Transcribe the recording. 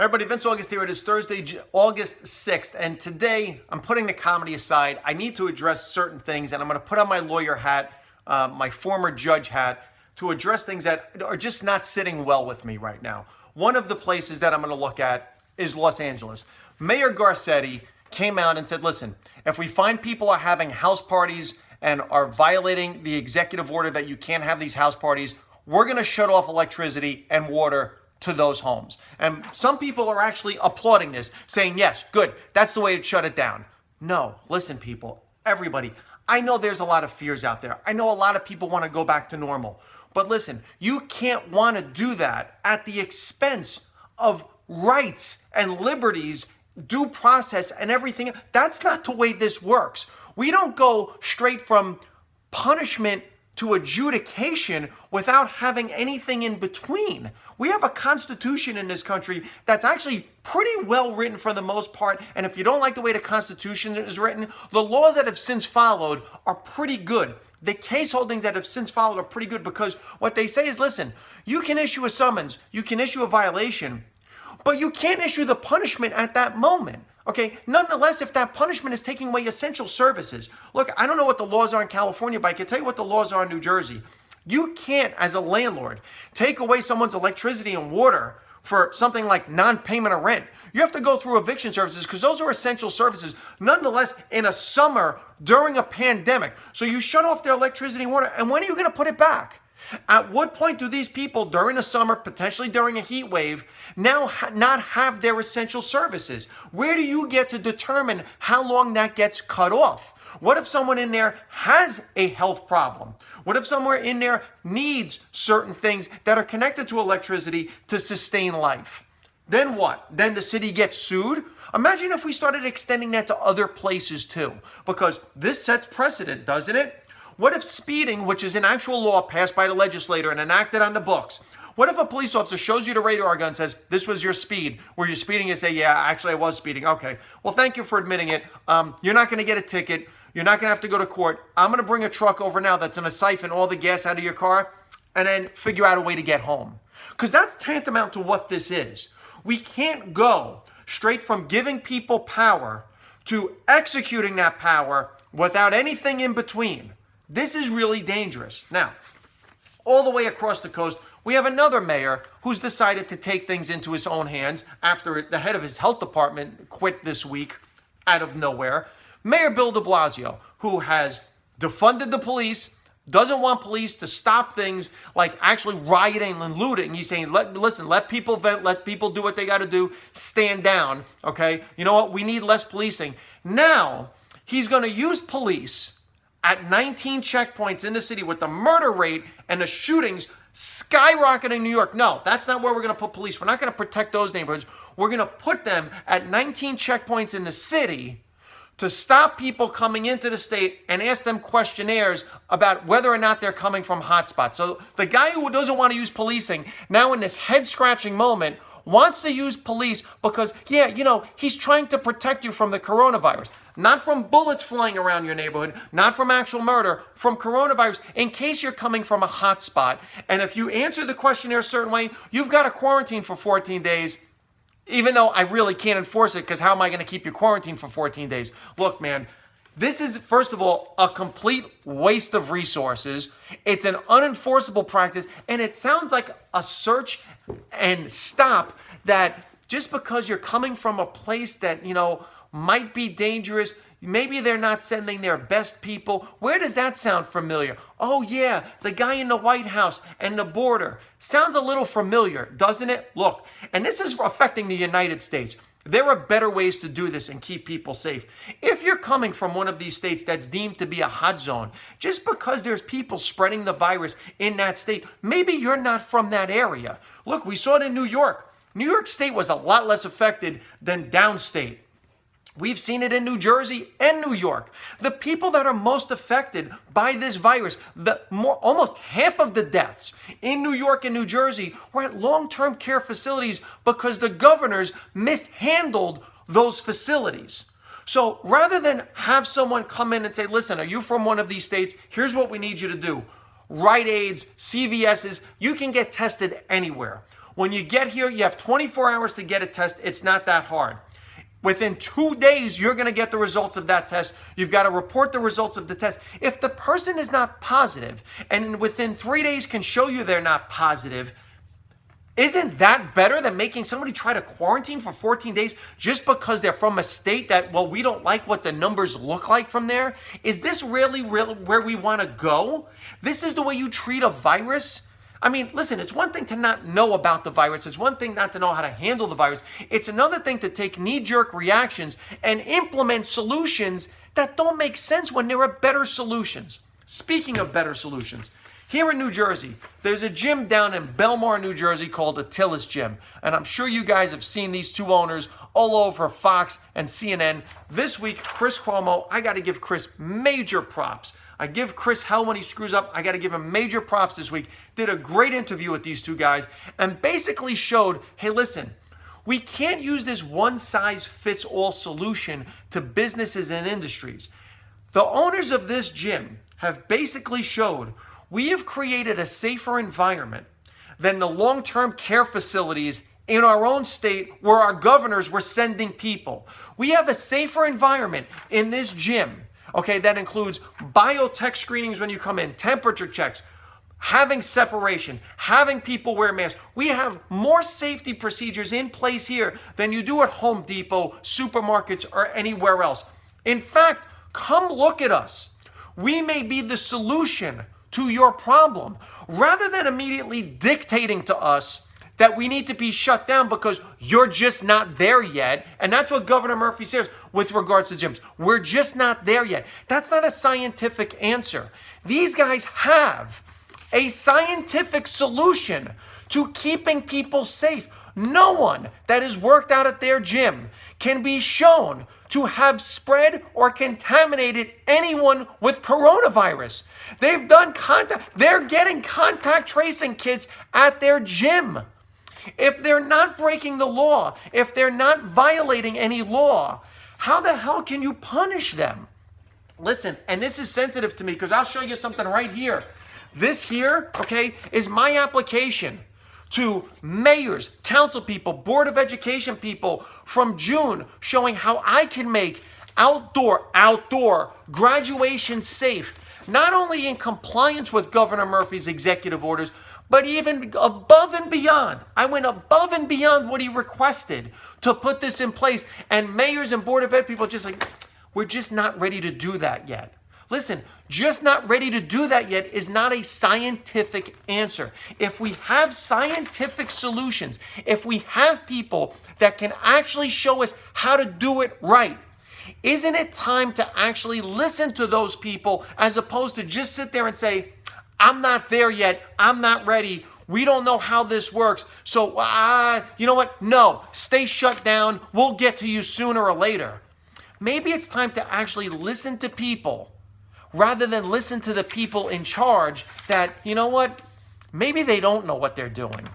Hey everybody, Vince August here. It is Thursday, August 6th, and today I'm putting the comedy aside. I need to address certain things, and I'm going to put on my lawyer hat, my former judge hat, to address things that are just not sitting well with me right now. One of the places that I'm going to look at is Los Angeles. Mayor Garcetti came out and said, listen, if we find people are having house parties and are violating the executive order that you can't have these house parties, we're going to shut off electricity and water to those homes. And some people are actually applauding this, saying, yes, good, that's the way it shut it down. No, listen, people, everybody, I know there's a lot of fears out there. I know a lot of people want to go back to normal. But listen, you can't want to do that at the expense of rights and liberties, due process, and everything. That's not the way this works. We don't go straight from punishment to adjudication without having anything in between. We have a constitution in this country that's actually pretty well written for the most part, and if you don't like the way the constitution is written, the laws that have since followed are pretty good. The case holdings that have since followed are pretty good because what they say is, listen, you can issue a summons, you can issue a violation, but you can't issue the punishment at that moment. Okay, nonetheless, if that punishment is taking away essential services. Look, I don't know what the laws are in California, but I can tell you what the laws are in New Jersey. You can't, as a landlord, take away someone's electricity and water for something like non-payment of rent. You have to go through eviction services because those are essential services, nonetheless, in a summer during a pandemic. So you shut off their electricity and water, and when are you going to put it back? At what point do these people during the summer, potentially during a heat wave, now not have their essential services? Where do you get to determine how long that gets cut off? What if someone in there has a health problem? What if someone in there needs certain things that are connected to electricity to sustain life? Then what? Then the city gets sued? Imagine if we started extending that to other places too, because this sets precedent, doesn't it? What if speeding, which is an actual law passed by the legislator and enacted on the books, what if a police officer shows you the radar gun and says, this was your speed? Were you speeding? You say, yeah, actually I was speeding. Okay, well, thank you for admitting it. You're not going to get a ticket. You're not going to have to go to court. I'm going to bring a truck over now that's going to siphon all the gas out of your car and then figure out a way to get home. Because that's tantamount to what this is. We can't go straight from giving people power to executing that power without anything in between. This is really dangerous. Now, all the way across the coast, we have another mayor who's decided to take things into his own hands after the head of his health department quit this week out of nowhere. Mayor Bill de Blasio, who has defunded the police, doesn't want police to stop things like actually rioting and looting. He's saying, listen, let people vent, let people do what they got to do, stand down, okay? You know what? We need less policing. Now, he's going to use police at 19 checkpoints in the city with the murder rate and the shootings skyrocketing in New York. No, that's not where we're going to put police. We're not going to protect those neighborhoods. We're going to put them at 19 checkpoints in the city to stop people coming into the state and ask them questionnaires about whether or not they're coming from hotspots. So the guy who doesn't want to use policing now in this head-scratching moment wants to use police because, yeah, you know, he's trying to protect you from the coronavirus. Not from bullets flying around your neighborhood, not from actual murder, from coronavirus, in case you're coming from a hot spot. And if you answer the questionnaire a certain way, you've got to quarantine for 14 days, even though I really can't enforce it because how am I going to keep you quarantined for 14 days? Look, man, this is, first of all, a complete waste of resources. It's an unenforceable practice, and it sounds like a search and stop that just because you're coming from a place that, you know, might be dangerous, maybe they're not sending their best people. Where does that sound familiar? Oh yeah, the guy in the White House and the border. Sounds a little familiar, doesn't it? Look, and this is affecting the United States. There are better ways to do this and keep people safe. If you're coming from one of these states that's deemed to be a hot zone, just because there's people spreading the virus in that state, maybe you're not from that area. Look, we saw it in New York. New York State was a lot less affected than downstate. We've seen it in New Jersey and New York. The people that are most affected by this virus, almost half of the deaths in New York and New Jersey were at long-term care facilities because the governors mishandled those facilities. So rather than have someone come in and say, listen, are you from one of these states? Here's what we need you to do. Rite Aids, CVS's, you can get tested anywhere. When you get here, you have 24 hours to get a test. It's not that hard. Within 2 days, you're going to get the results of that test. You've got to report the results of the test. If the person is not positive and within 3 days can show you they're not positive, isn't that better than making somebody try to quarantine for 14 days just because they're from a state that, well, we don't like what the numbers look like from there? Is this really where we want to go? This is the way you treat a virus? I mean, listen, it's one thing to not know about the virus. It's one thing not to know how to handle the virus. It's another thing to take knee-jerk reactions and implement solutions that don't make sense when there are better solutions. Speaking of better solutions, here in New Jersey, there's a gym down in Belmar, New Jersey called Attila's Gym. And I'm sure you guys have seen these two owners all over Fox and CNN. This week, Chris Cuomo, I got to give Chris major props. I give Chris hell when he screws up. I got to give him major props this week. Did a great interview with these two guys and basically showed, hey, listen, we can't use this one-size-fits-all solution to businesses and industries. The owners of this gym have basically showed we have created a safer environment than the long-term care facilities in our own state where our governors were sending people. We have a safer environment in this gym, okay, that includes biotech screenings when you come in, temperature checks, having separation, having people wear masks. We have more safety procedures in place here than you do at Home Depot, supermarkets, or anywhere else. In fact, come look at us. We may be the solution to your problem, rather than immediately dictating to us that we need to be shut down because you're just not there yet. And that's what Governor Murphy says with regards to gyms. We're just not there yet. That's not a scientific answer. These guys have a scientific solution to keeping people safe. No one that has worked out at their gym can be shown to have spread or contaminated anyone with coronavirus. They've done contact, they're getting contact tracing kits at their gym. If they're not breaking the law, if they're not violating any law, how the hell can you punish them? Listen, and this is sensitive to me because I'll show you something right here. This here, okay, is my application to mayors, council people, Board of Education people from June showing how I can make outdoor graduation safe, not only in compliance with Governor Murphy's executive orders, but even above and beyond. I went above and beyond what he requested to put this in place. And mayors and Board of Ed people just like, we're just not ready to do that yet. Listen, just not ready to do that yet is not a scientific answer. If we have scientific solutions, if we have people that can actually show us how to do it right, isn't it time to actually listen to those people as opposed to just sit there and say, I'm not there yet, I'm not ready, we don't know how this works, so you know what, no, stay shut down, we'll get to you sooner or later. Maybe it's time to actually listen to people rather than listen to the people in charge that, you know what, maybe they don't know what they're doing.